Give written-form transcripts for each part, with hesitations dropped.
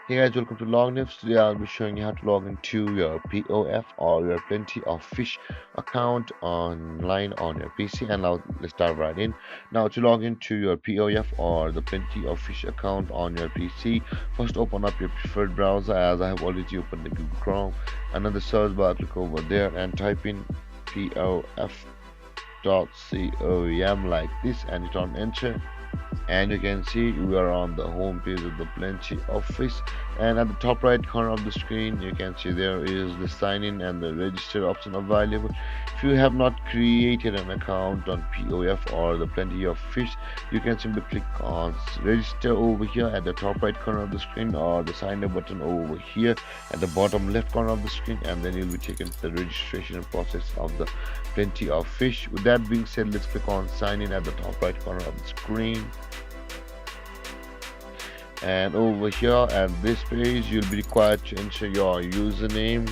Hey guys, welcome to Log Nips. Today I'll be showing you how to log into your POF or your Plenty of Fish account online on your PC. And now let's dive right in. Now to log into your POF or the Plenty of Fish account on your PC, first open up your preferred browser as I have already opened the Google Chrome. And on the search bar, click over there and type in POF.com like this and hit on enter, and you can see we are on the home page of the Plenty office, and at the top right corner of the screen you can see there is the sign in and the register option available. If you have not created an account on POF or the Plenty of Fish, you can simply click on register over here at the top right corner of the screen, or the sign up button over here at the bottom left corner of the screen, and then you'll be taken to the registration process of the Plenty of Fish. With that being said, let's click on sign in at the top right corner of the screen. And over here at this page you'll be required to enter your username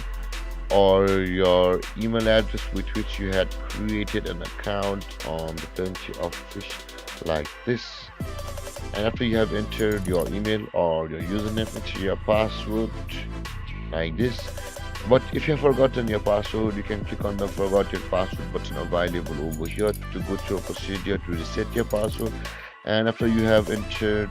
or your email address with which you had created an account on the Plenty of Fish like this. And after you have entered your email or your username, enter your password like this. But if you have forgotten your password, you can click on the forgot your password button available over here to go through a procedure to reset your password. And after you have entered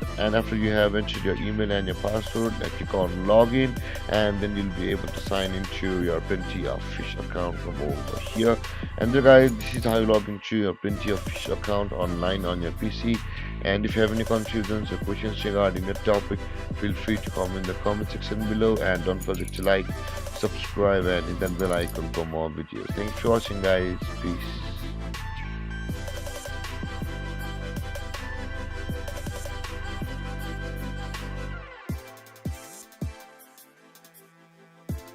your email and your password, click on login, and then you'll be able to sign into your Plenty of Fish account from over here. And then guys, this is how you log into your Plenty of Fish account online on your PC. And if you have any confusions or questions regarding the topic, feel free to comment in the comment section below, and don't forget to like, subscribe, and hit that bell icon for more videos. Thanks for watching guys. Peace.